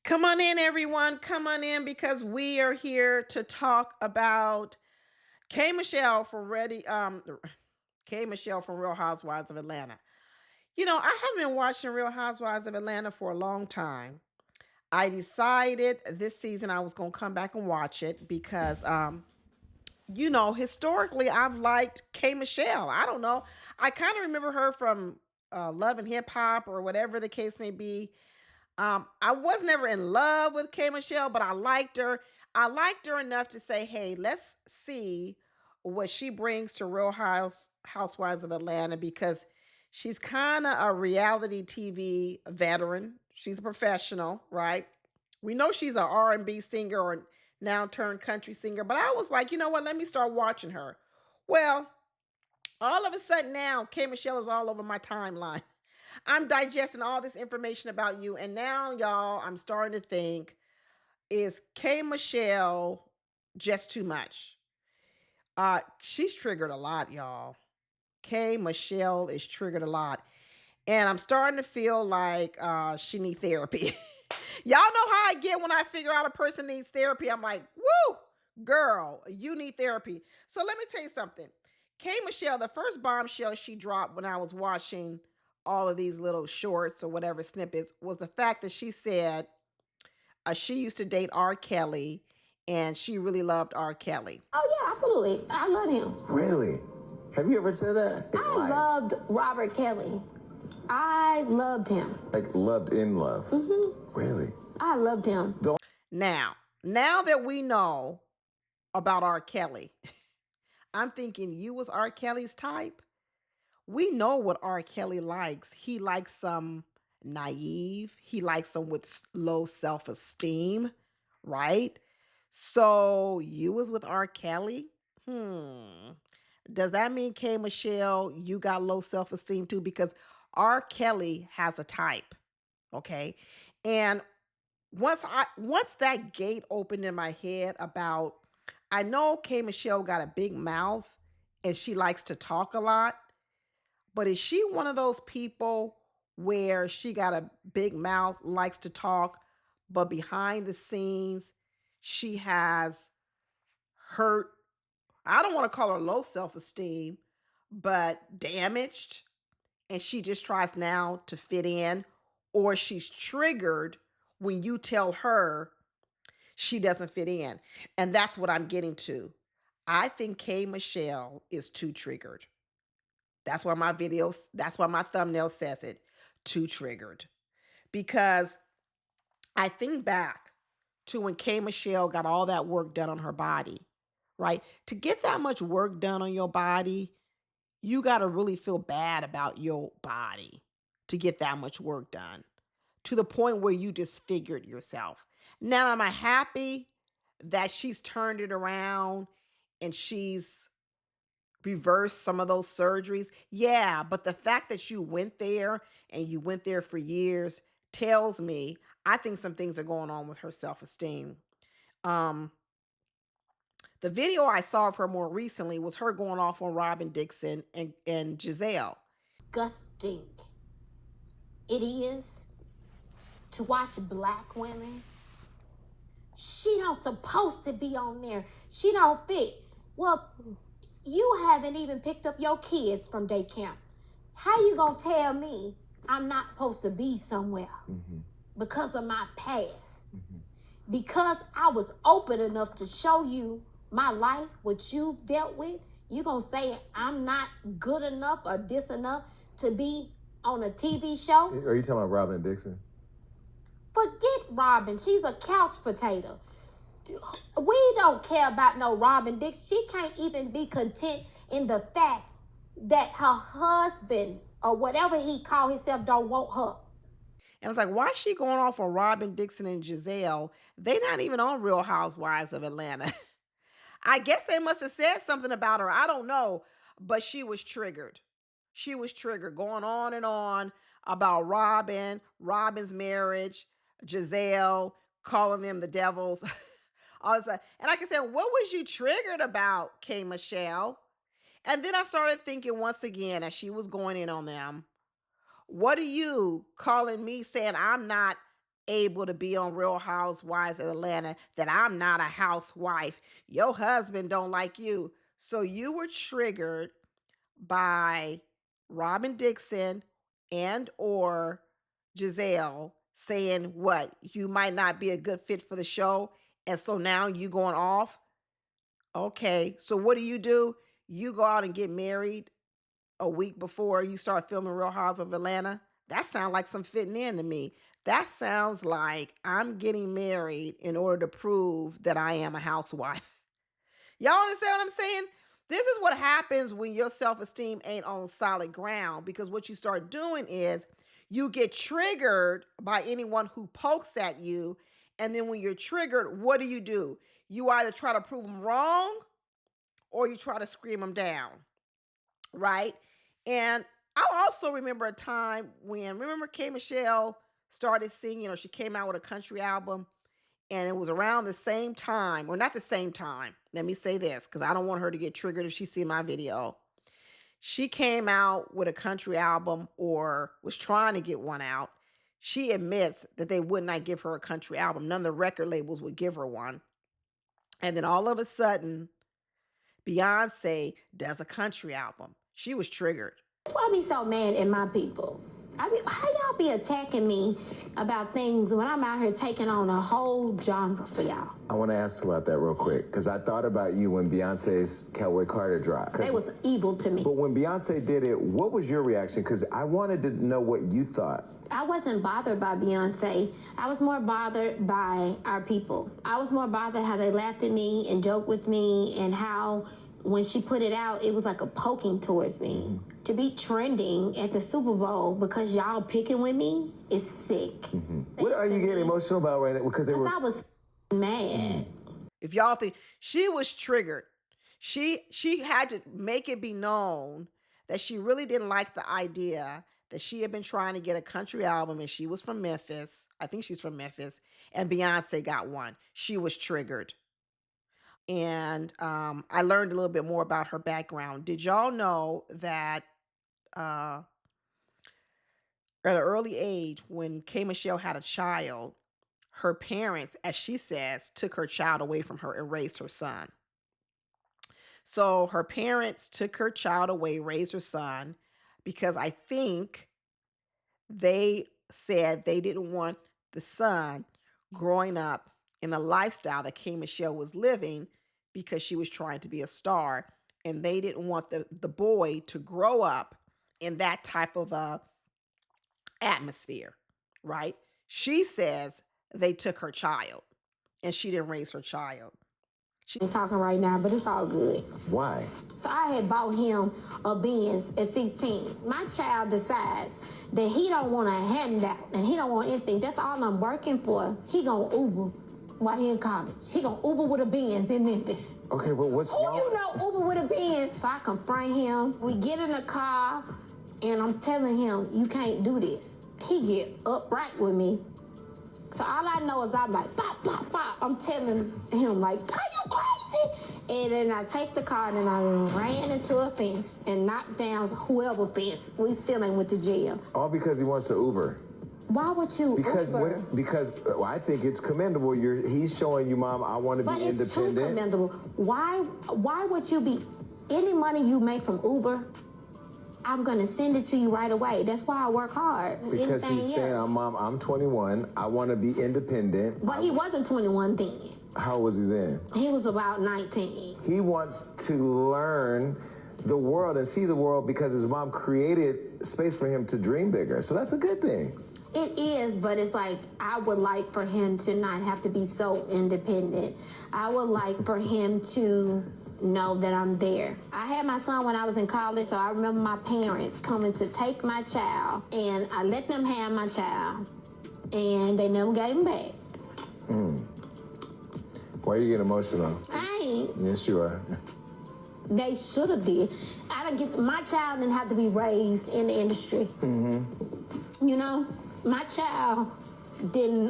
Come on in, everyone. Come on in because we are here to talk about K Michelle from K Michelle from Real Housewives of Atlanta. I haven't been watching Real Housewives of Atlanta for a long time. I decided this season I was going to come back and watch it because historically I've liked K Michelle. I don't know. I kind of remember her from Love and Hip Hop or whatever the case may be. I was never in love with K Michelle, but I liked her. I liked her enough to say, hey, let's see what she brings to Housewives of Atlanta because she's kind of a reality TV veteran. She's a professional, right? We know she's an R&B singer or now turned country singer, but I was like, you know what? Let me start watching her. Well, all of a sudden now, K Michelle is all over my timeline. I'm digesting all this information about you, and now, y'all, I'm starting to think, is K Michelle just too much? She's triggered a lot, y'all. K Michelle is triggered a lot. And I'm starting to feel like she needs therapy. Y'all know how I get when I figure out a person needs therapy. I'm like, woo, girl, you need therapy. So let me tell you something. K Michelle, the first bombshell she dropped when I was watching all of these little shorts or whatever snippets was the fact that she said she used to date R. Kelly and she really loved R. Kelly. Oh yeah, absolutely. I love him. Really? Have you ever said that? I loved Robert Kelly. I loved him. Like loved in love? Really? I loved him. Now that we know about R. Kelly, I'm thinking you was R. Kelly's type. We know what R. Kelly likes. He likes some naive. He likes some with low self-esteem, right? So you was with R. Kelly? Does that mean K Michelle, you got low self-esteem too? Because R. Kelly has a type, okay? And once that gate opened in my head about, I know K Michelle got a big mouth and she likes to talk a lot, but is she one of those people where she got a big mouth, likes to talk, but behind the scenes, she has hurt, I don't want to call her low self-esteem, but damaged, and she just tries now to fit in, or she's triggered when you tell her she doesn't fit in. And that's what I'm getting to. I think K Michelle is too triggered. That's why my thumbnail says it, too triggered. Because I think back to when K Michelle got all that work done on her body, right? To get that much work done on your body, you got to really feel bad about your body to get that much work done to the point where you disfigured yourself. Now, am I happy that she's turned it around and she's reversed some of those surgeries? Yeah, but the fact that you went there and you went there for years tells me I think some things are going on with her self-esteem. Um, the video I saw of her more recently was her going off on Robin Dixon and Giselle. Disgusting. It is to watch black women. She don't supposed to be on there. She don't fit. Well, you haven't even picked up your kids from day camp. How you gonna tell me I'm not supposed to be somewhere because of my past? Because I was open enough to show you my life, what you've dealt with, you gonna say I'm not good enough or this enough to be on a TV show? Are you talking about Robin Dixon? Forget Robin. She's a couch potato. We don't care about no Robin Dixon. She can't even be content in the fact that her husband or whatever he call himself don't want her. And I was like, why is she going off on Robin Dixon and Giselle? They not even on Real Housewives of Atlanta. I guess they must have said something about her. I don't know. But she was triggered. She was triggered, going on and on about Robin's marriage, Giselle, calling them the devils. All this, and like I said, what was you triggered about, K Michelle? And then I started thinking once again as she was going in on them, what are you calling me saying I'm not able to be on Real Housewives of Atlanta, that I'm not a housewife. Your husband don't like you. So you were triggered by Robin Dixon and or Giselle saying what? You might not be a good fit for the show. And so now you going off. Okay. So what do? You go out and get married a week before you start filming Real Housewives of Atlanta. That sounds like some fitting in to me. That sounds like I'm getting married in order to prove that I am a housewife. Y'all understand what I'm saying? This is what happens when your self-esteem ain't on solid ground, because what you start doing is you get triggered by anyone who pokes at you. And then when you're triggered, what do? You either try to prove them wrong or you try to scream them down, right? And I also remember a time when, remember K. Michelle started singing, or she came out with a country album, and it was around the same time, or not the same time. Let me say this, because I don't want her to get triggered if she see my video. She came out with a country album, or was trying to get one out. She admits that they would not give her a country album. None of the record labels would give her one. And then all of a sudden, Beyonce does a country album. She was triggered. That's why I be so mad at my people. I mean, how y'all be attacking me about things when I'm out here taking on a whole genre for y'all? I want to ask about that real quick, because I thought about you when Beyonce's Cowboy Carter dropped. They was evil to me. But when Beyonce did it, what was your reaction? Because I wanted to know what you thought. I wasn't bothered by Beyonce. I was more bothered by our people. I was more bothered how they laughed at me and joked with me, and how when she put it out, it was like a poking towards me. Mm-hmm. To be trending at the Super Bowl because y'all picking with me is sick. Mm-hmm. What are you getting emotional about right now? Because I was mad. Mm-hmm. If y'all think she was triggered, she had to make it be known that she really didn't like the idea that she had been trying to get a country album, and she was from Memphis. I think she's from Memphis, and Beyonce got one. She was triggered. And I learned a little bit more about her background. Did y'all know that at an early age, when K. Michelle had a child, her parents, as she says, took her child away from her and raised her son. So her parents took her child away, raised her son, because I think they said they didn't want the son growing up in the lifestyle that K. Michelle was living, because she was trying to be a star, and they didn't want the boy to grow up in that type of atmosphere, right? She says they took her child, and she didn't raise her child. I'm talking right now, but it's all good. Why? So I had bought him a Benz at 16. My child decides that he don't want a handout and he don't want anything. That's all I'm working for. He gonna Uber while he in college. He gonna Uber with a Benz in Memphis. Okay, well, what's wrong? Who you know Uber with a Benz? So I confront him. We get in the car, and I'm telling him, you can't do this. He get upright with me. So all I know is I'm like, pop, pop, pop. I'm telling him, like, are you crazy? And then I take the car, and I ran into a fence and knocked down whoever fence. We still ain't went to jail. All because he wants to Uber. Why would you Uber? Because I think it's commendable. He's showing you, Mom, I want to be independent. But it's too commendable. Why would you be, any money you make from Uber, I'm going to send it to you right away. That's why I work hard. Because he's saying, Mom, I'm 21. I want to be independent. But he wasn't 21 then. How old was he then? He was about 19. He wants to learn the world and see the world because his mom created space for him to dream bigger. So that's a good thing. It is, but it's like, I would like for him to not have to be so independent. I would like for him to know that I'm there. I had my son when I was in college, so I remember my parents coming to take my child, and I let them have my child, and they never gave him back. Why are you getting emotional? I ain't. Yes, you are. They should have did. My child didn't have to be raised in the industry. Mm-hmm. You know, my child didn't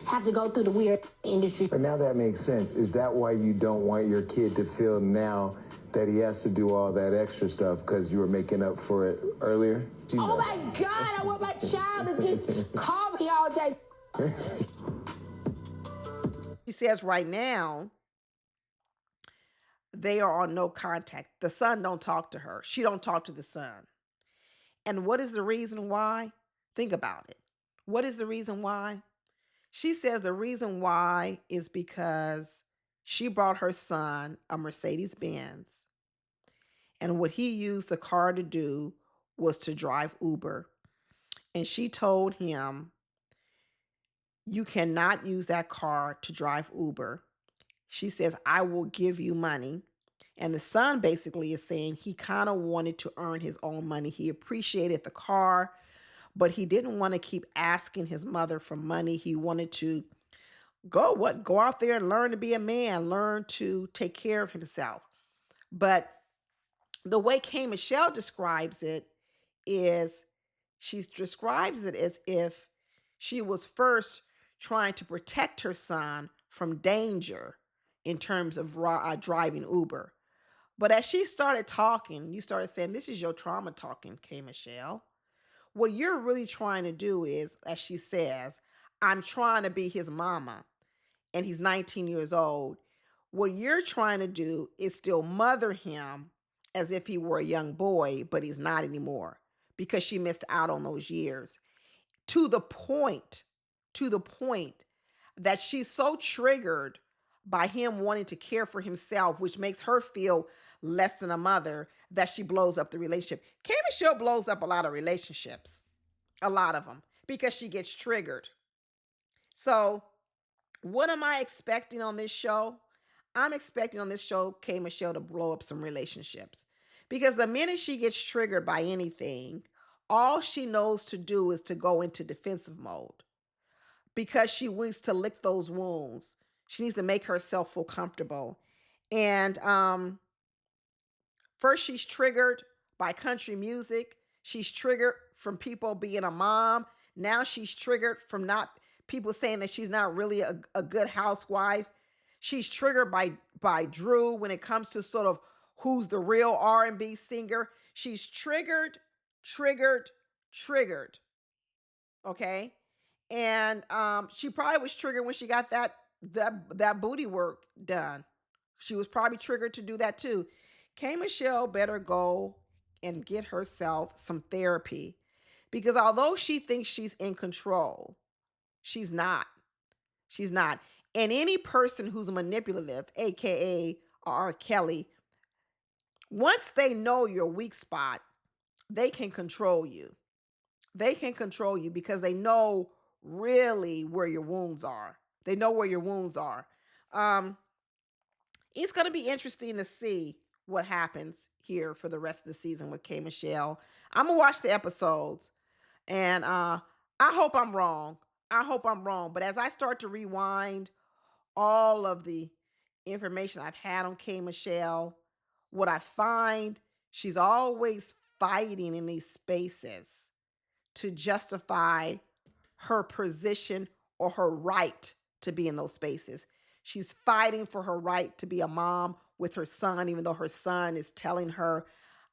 have to go through the weird industry. But now that makes sense. Is that why you don't want your kid to feel now that he has to do all that extra stuff because you were making up for it earlier? Oh my God, I want my child to just call me all day. She says right now they are on no contact. The son don't talk to her. She don't talk to the son. And what is the reason why? Think about it. What is the reason why? She says the reason why is because she brought her son a Mercedes Benz, and what he used the car to do was to drive Uber. And she told him, "You cannot use that car to drive Uber." She says, "I will give you money." And the son basically is saying he kind of wanted to earn his own money. He appreciated the car, but he didn't want to keep asking his mother for money. He wanted to go out there and learn to be a man, learn to take care of himself. But the way Kay Michelle describes it is she describes it as if she was first trying to protect her son from danger in terms of driving Uber. But as she started talking, you started saying, "This is your trauma talking, Kay Michelle. What you're really trying to do is," as she says, "I'm trying to be his mama," and he's 19 years old. What you're trying to do is still mother him as if he were a young boy, but he's not anymore because she missed out on those years to the point, to the point that she's so triggered by him wanting to care for himself, which makes her feel less than a mother, that she blows up the relationship. Kay Michelle blows up a lot of relationships, a lot of them, because she gets triggered. So what am I expecting on this show? I'm expecting on this show Kay Michelle to blow up some relationships. Because the minute she gets triggered by anything, all she knows to do is to go into defensive mode. Because she needs to lick those wounds. She needs to make herself feel comfortable. And first, she's triggered by country music. She's triggered from people being a mom. Now she's triggered from not people saying that she's not really a good housewife. She's triggered by Drew when it comes to sort of who's the real R&B singer. She's triggered, triggered, triggered. Okay, and she probably was triggered when she got that booty work done. She was probably triggered to do that too. Kay Michelle better go and get herself some therapy because although she thinks she's in control, she's not. She's not. And any person who's manipulative, aka R. Kelly, once they know your weak spot, they can control you. They can control you because they know really where your wounds are. They know where your wounds are. Um, it's going to be interesting to see what happens here for the rest of the season with Kay Michelle. I'm gonna watch the episodes, and I hope I'm wrong. I hope I'm wrong. But as I start to rewind all of the information I've had on Kay Michelle, what I find, she's always fighting in these spaces to justify her position or her right to be in those spaces. She's fighting for her right to be a mom with her son, even though her son is telling her,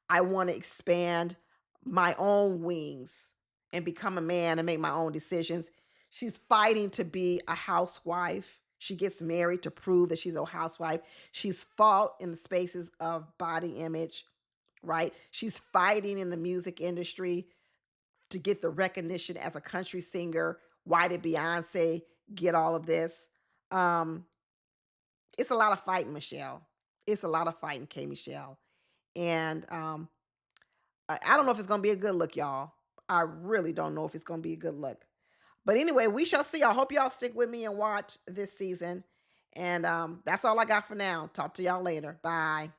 "I want to expand my own wings and become a man and make my own decisions." She's fighting to be a housewife. She gets married to prove that she's a housewife. She's fought in the spaces of body image, right? She's fighting in the music industry to get the recognition as a country singer. Why did Beyonce get all of this? Um, it's a lot of fighting, Michelle. It's a lot of fighting, K. Michelle. And I don't know if it's going to be a good look, y'all. I really don't know if it's going to be a good look. But anyway, we shall see. I hope y'all stick with me and watch this season. And that's all I got for now. Talk to y'all later. Bye.